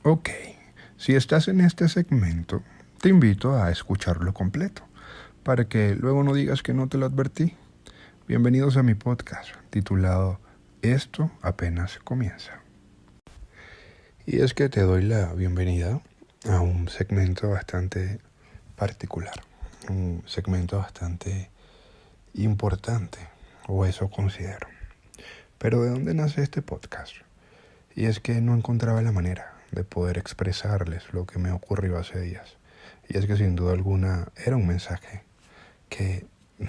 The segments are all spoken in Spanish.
Ok, si estás en este segmento, te invito a escucharlo completo, para que luego no digas que no te lo advertí. Bienvenidos a mi podcast, titulado Esto apenas comienza. Y es que te doy la bienvenida a un segmento bastante particular, un segmento bastante importante, o eso considero. Pero ¿de dónde nace este podcast? Y es que no encontraba la manera de poder expresarles lo que me ocurrió hace días. Y es que sin duda alguna era un mensaje que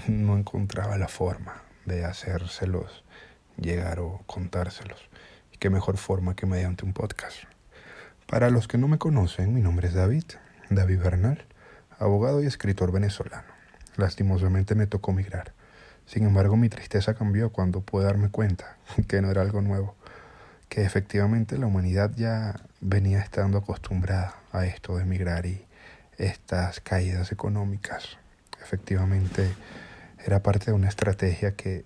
no encontraba la forma de hacérselos llegar o contárselos. Y qué mejor forma que mediante un podcast. Para los que no me conocen, mi nombre es David Bernal, abogado y escritor venezolano. Lastimosamente me tocó migrar. Sin embargo, mi tristeza cambió cuando pude darme cuenta que no era algo nuevo, que efectivamente la humanidad ya venía estando acostumbrada a esto de migrar y estas caídas económicas. Efectivamente era parte de una estrategia que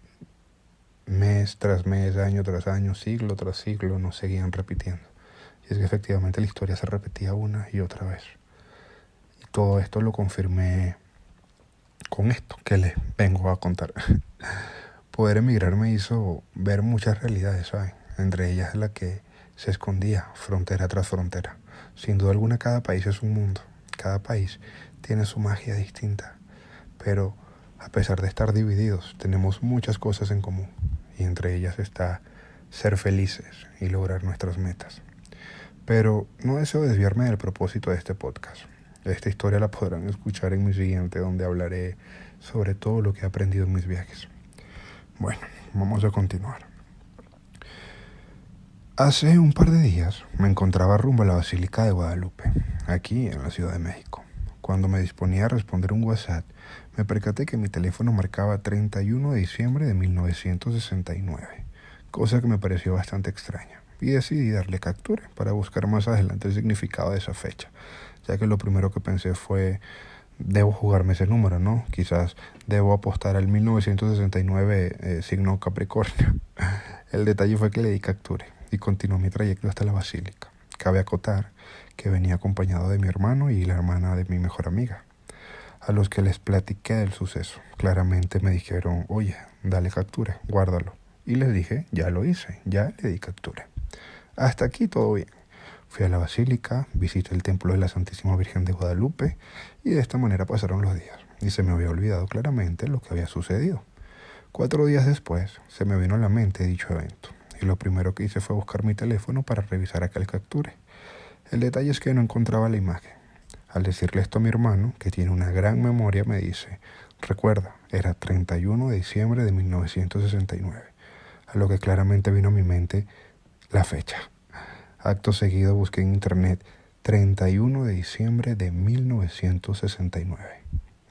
mes tras mes, año tras año, siglo tras siglo nos seguían repitiendo. Y es que efectivamente la historia se repetía una y otra vez. Y todo esto lo confirmé con esto que les vengo a contar. Poder emigrar me hizo ver muchas realidades, ¿saben? Entre ellas la que se escondía frontera tras frontera. Sin duda alguna cada país es un mundo. Cada país tiene su magia distinta. Pero a pesar de estar divididos, tenemos muchas cosas en común. Y entre ellas está ser felices y lograr nuestras metas. Pero no deseo desviarme del propósito de este podcast. Esta historia la podrán escuchar en mi siguiente, donde hablaré sobre todo lo que he aprendido en mis viajes. Bueno, vamos a continuar. Hace un par de días me encontraba rumbo a la Basílica de Guadalupe, aquí en la Ciudad de México. Cuando me disponía a responder un WhatsApp, me percaté que mi teléfono marcaba 31 de diciembre de 1969, cosa que me pareció bastante extraña, y decidí darle captura para buscar más adelante el significado de esa fecha, ya que lo primero que pensé fue, debo jugarme ese número, ¿no? Quizás debo apostar al 1969 signo Capricornio. El detalle fue que le di capture y continuó mi trayecto hasta la basílica. Cabe acotar que venía acompañado de mi hermano y la hermana de mi mejor amiga, a los que les platiqué del suceso. Claramente me dijeron, oye, dale captura, guárdalo. Y les dije, ya lo hice, ya le di captura. Hasta aquí todo bien. Fui a la basílica, visité el templo de la Santísima Virgen de Guadalupe y de esta manera pasaron los días. Y se me había olvidado claramente lo que había sucedido. 4 días después se me vino a la mente dicho evento. Y lo primero que hice fue buscar mi teléfono para revisar aquel capture. El detalle es que no encontraba la imagen. Al decirle esto a mi hermano, que tiene una gran memoria, me dice, recuerda, era 31 de diciembre de 1969. A lo que claramente vino a mi mente la fecha. Acto seguido busqué en internet 31 de diciembre de 1969.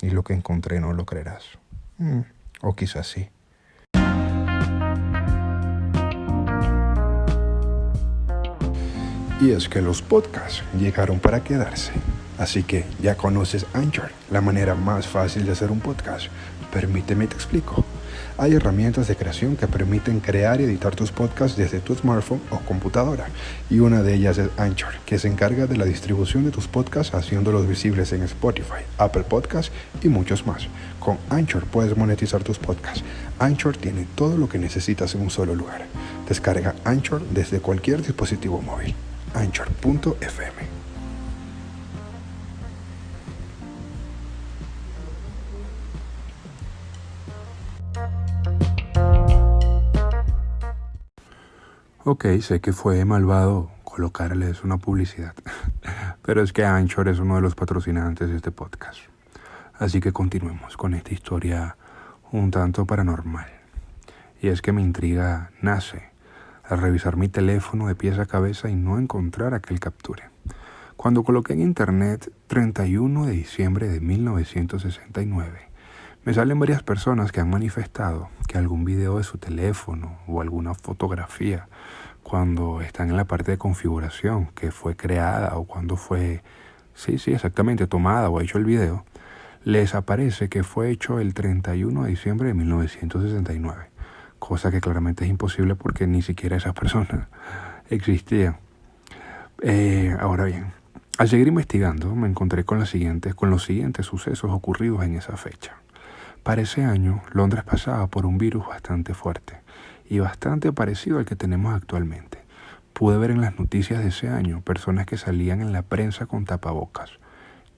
Y lo que encontré no lo creerás. O quizás sí. Y es que los podcasts llegaron para quedarse. Así que ya conoces Anchor, la manera más fácil de hacer un podcast. Permíteme te explico. Hay herramientas de creación que permiten crear y editar tus podcasts desde tu smartphone o computadora. Y una de ellas es Anchor, que se encarga de la distribución de tus podcasts haciéndolos visibles en Spotify, Apple Podcasts y muchos más. Con Anchor puedes monetizar tus podcasts. Anchor tiene todo lo que necesitas en un solo lugar. Descarga Anchor desde cualquier dispositivo móvil. Anchor.fm. Ok, sé que fue malvado colocarles una publicidad, pero es que Anchor es uno de los patrocinantes de este podcast. Así que continuemos con esta historia un tanto paranormal. Y es que mi intriga nace al revisar mi teléfono de pies a cabeza y no encontrar aquel capture. Cuando coloqué en internet 31 de diciembre de 1969, me salen varias personas que han manifestado que algún video de su teléfono o alguna fotografía, cuando están en la parte de configuración, que fue creada o cuando fue, exactamente, tomada o hecho el video, les aparece que fue hecho el 31 de diciembre de 1969, cosa que claramente es imposible porque ni siquiera esas personas existían. Ahora bien, al seguir investigando me encontré con los siguientes sucesos ocurridos en esa fecha. Para ese año, Londres pasaba por un virus bastante fuerte y bastante parecido al que tenemos actualmente. Pude ver en las noticias de ese año personas que salían en la prensa con tapabocas.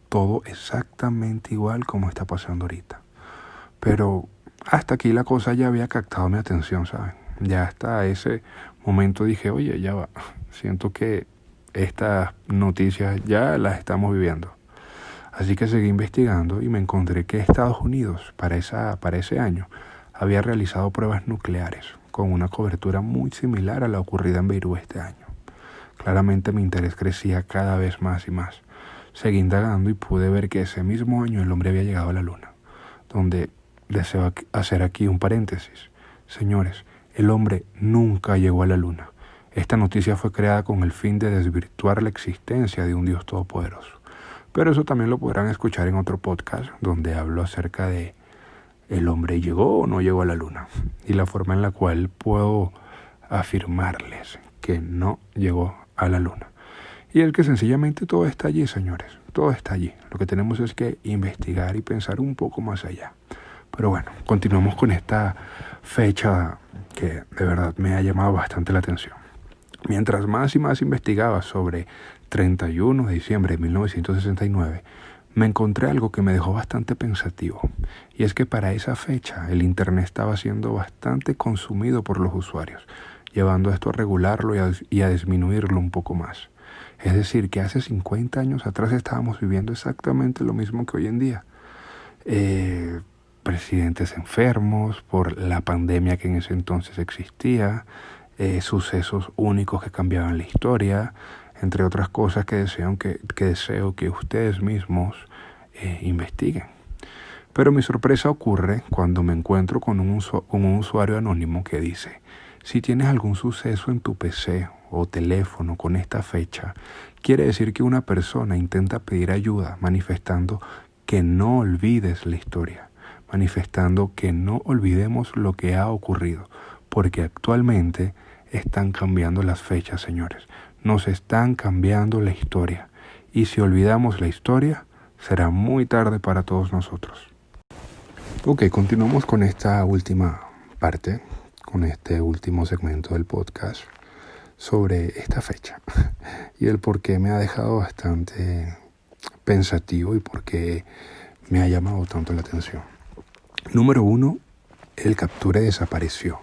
Todo exactamente igual como está pasando ahorita. Pero hasta aquí la cosa ya había captado mi atención, ¿saben? Ya hasta ese momento dije, oye, ya va, siento que estas noticias ya las estamos viviendo. Así que seguí investigando y me encontré que Estados Unidos para ese año había realizado pruebas nucleares con una cobertura muy similar a la ocurrida en Beirut este año. Claramente mi interés crecía cada vez más y más. Seguí indagando y pude ver que ese mismo año el hombre había llegado a la Luna, donde deseo hacer aquí un paréntesis. Señores, el hombre nunca llegó a la Luna. Esta noticia fue creada con el fin de desvirtuar la existencia de un Dios todopoderoso. Pero eso también lo podrán escuchar en otro podcast donde hablo acerca de el hombre llegó o no llegó a la Luna y la forma en la cual puedo afirmarles que no llegó a la Luna. Y el que sencillamente todo está allí, señores, todo está allí. Lo que tenemos es que investigar y pensar un poco más allá. Pero bueno, continuamos con esta fecha que de verdad me ha llamado bastante la atención. Mientras más y más investigaba sobre 31 de diciembre de 1969, me encontré algo que me dejó bastante pensativo. Y es que para esa fecha el Internet estaba siendo bastante consumido por los usuarios, llevando esto a regularlo y a disminuirlo un poco más. Es decir, que hace 50 años atrás estábamos viviendo exactamente lo mismo que hoy en día. Presidentes enfermos por la pandemia que en ese entonces existía, sucesos únicos que cambiaban la historia, entre otras cosas que deseo que ustedes mismos investiguen. Pero mi sorpresa ocurre cuando me encuentro con un usuario anónimo que dice: si tienes algún suceso en tu PC o teléfono con esta fecha, quiere decir que una persona intenta pedir ayuda, manifestando que no olvides la historia, manifestando que no olvidemos lo que ha ocurrido, porque actualmente están cambiando las fechas, señores. Nos están cambiando la historia. Y si olvidamos la historia, será muy tarde para todos nosotros. Ok, continuamos con esta última parte, con este último segmento del podcast sobre esta fecha y el por qué me ha dejado bastante pensativo y por qué me ha llamado tanto la atención. Número 1, el capture desapareció.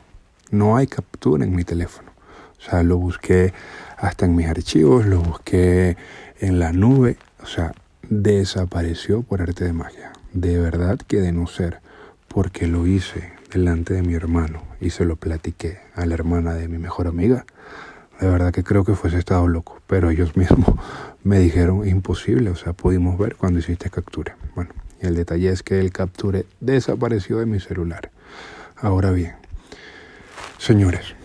No hay captura en mi teléfono. O sea, lo busqué hasta en mis archivos, lo busqué en la nube. O sea, desapareció por arte de magia. De verdad que de no ser porque lo hice delante de mi hermano y se lo platiqué a la hermana de mi mejor amiga, de verdad que creo que fuese estado loco. Pero ellos mismos me dijeron imposible. O sea, pudimos ver cuando hiciste captura. Bueno, y el detalle es que el capture desapareció de mi celular. Ahora bien, señores,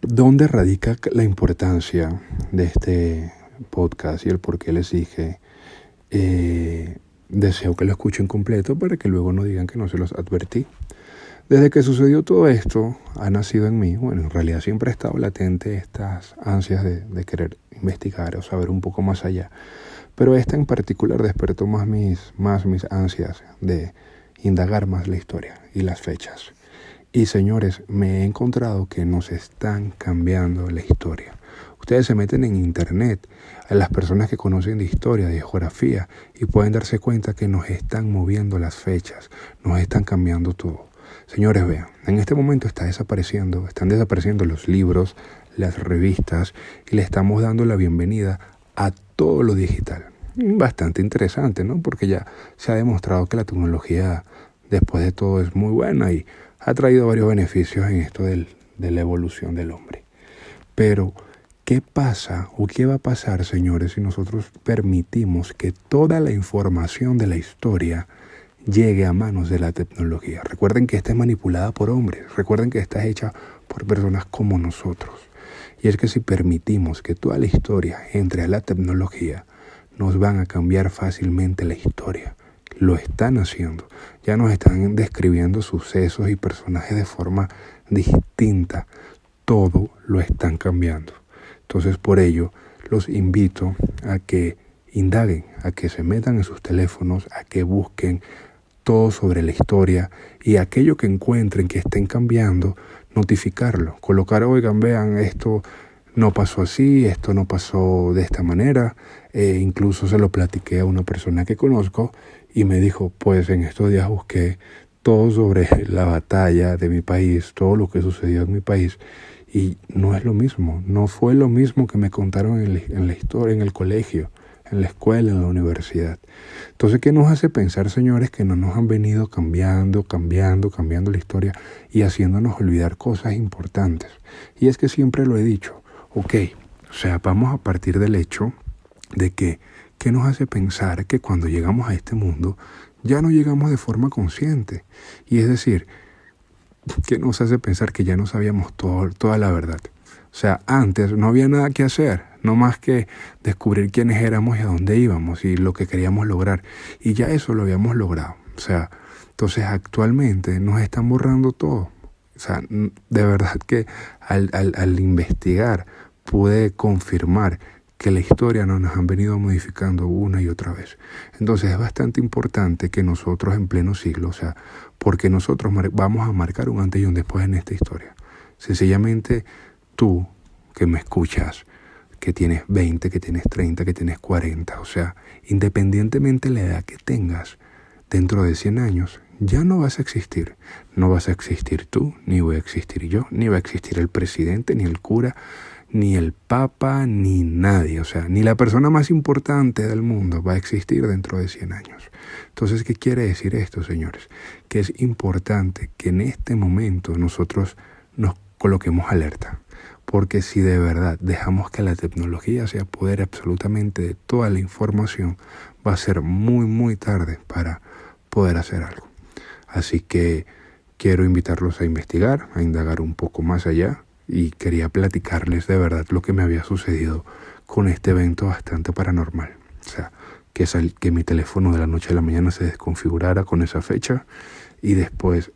¿dónde radica la importancia de este podcast y el por qué les dije? Deseo que lo escuchen completo para que luego no digan que no se los advertí. Desde que sucedió todo esto, ha nacido en mí, bueno, en realidad siempre ha estado latente estas ansias de querer investigar o saber un poco más allá. Pero esta en particular despertó más mis ansias de indagar más la historia y las fechas. Y señores, me he encontrado que nos están cambiando la historia. Ustedes se meten en internet, a las personas que conocen de historia, de geografía, y pueden darse cuenta que nos están moviendo las fechas, nos están cambiando todo. Señores, vean, en este momento están desapareciendo los libros, las revistas, y le estamos dando la bienvenida a todo lo digital. Bastante interesante, ¿no? Porque ya se ha demostrado que la tecnología, después de todo, es muy buena y ha traído varios beneficios en esto de la evolución del hombre. Pero, ¿qué pasa o qué va a pasar, señores, si nosotros permitimos que toda la información de la historia llegue a manos de la tecnología? Recuerden que esta es manipulada por hombres, recuerden que esta es hecha por personas como nosotros. Y es que si permitimos que toda la historia entre a la tecnología, nos van a cambiar fácilmente la historia. Lo están haciendo. Ya nos están describiendo sucesos y personajes de forma distinta. Todo lo están cambiando. Entonces, por ello, los invito a que indaguen, a que se metan en sus teléfonos, a que busquen todo sobre la historia y aquello que encuentren que estén cambiando, notificarlo, colocar, oigan, vean, esto no pasó así, esto no pasó de esta manera. Incluso se lo platiqué a una persona que conozco y me dijo, pues en estos días busqué todo sobre la batalla de mi país, todo lo que sucedió en mi país, y no es lo mismo, no fue lo mismo que me contaron en la historia, en el colegio, en la escuela, en la universidad. Entonces, ¿qué nos hace pensar, señores, que no nos han venido cambiando la historia y haciéndonos olvidar cosas importantes? Y es que siempre lo he dicho, ok, o sea, vamos a partir del hecho de que, ¿qué nos hace pensar que cuando llegamos a este mundo ya no llegamos de forma consciente? Y es decir, ¿qué nos hace pensar que ya no sabíamos toda la verdad? O sea, antes no había nada que hacer, no más que descubrir quiénes éramos y a dónde íbamos y lo que queríamos lograr. Y ya eso lo habíamos logrado. O sea, entonces actualmente nos están borrando todo. O sea, de verdad que al investigar pude confirmar que la historia nos han venido modificando una y otra vez. Entonces es bastante importante que nosotros en pleno siglo, o sea, porque nosotros vamos a marcar un antes y un después en esta historia. Sencillamente tú que me escuchas, que tienes 20, que tienes 30, que tienes 40, o sea, independientemente de la edad que tengas, dentro de 100 años ya no vas a existir. No vas a existir tú, ni voy a existir yo, ni va a existir el presidente, ni el cura, ni el papa, ni nadie. O sea, ni la persona más importante del mundo va a existir dentro de 100 años. Entonces, ¿qué quiere decir esto, señores? Que es importante que en este momento nosotros nos coloquemos alerta. Porque si de verdad dejamos que la tecnología se apodere absolutamente de toda la información, va a ser muy, muy tarde para poder hacer algo. Así que quiero invitarlos a investigar, a indagar un poco más allá, y quería platicarles de verdad lo que me había sucedido con este evento bastante paranormal. O sea, que mi teléfono de la noche a la mañana se desconfigurara con esa fecha y después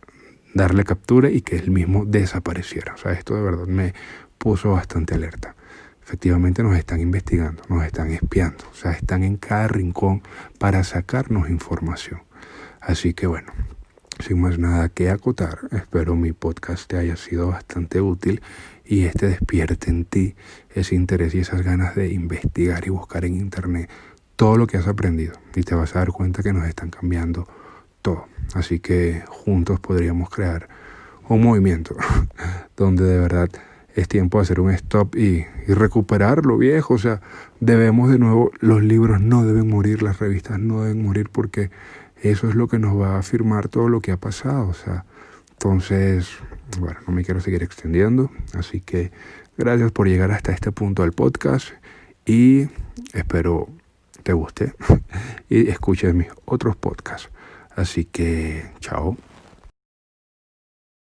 darle captura y que él mismo desapareciera. O sea, esto de verdad me puso bastante alerta. Efectivamente nos están investigando, nos están espiando, o sea, están en cada rincón para sacarnos información. Así que bueno, sin más nada que acotar, espero mi podcast te haya sido bastante útil y despierte en ti ese interés y esas ganas de investigar y buscar en internet todo lo que has aprendido, y te vas a dar cuenta que nos están cambiando todo. Así que juntos podríamos crear un movimiento donde de verdad es tiempo de hacer un stop y recuperar lo viejo. O sea, debemos de nuevo, los libros no deben morir, las revistas no deben morir, porque eso es lo que nos va a afirmar todo lo que ha pasado. O sea, entonces, bueno, no me quiero seguir extendiendo. Así que gracias por llegar hasta este punto del podcast y espero te guste y escuches mis otros podcasts. Así que, chao.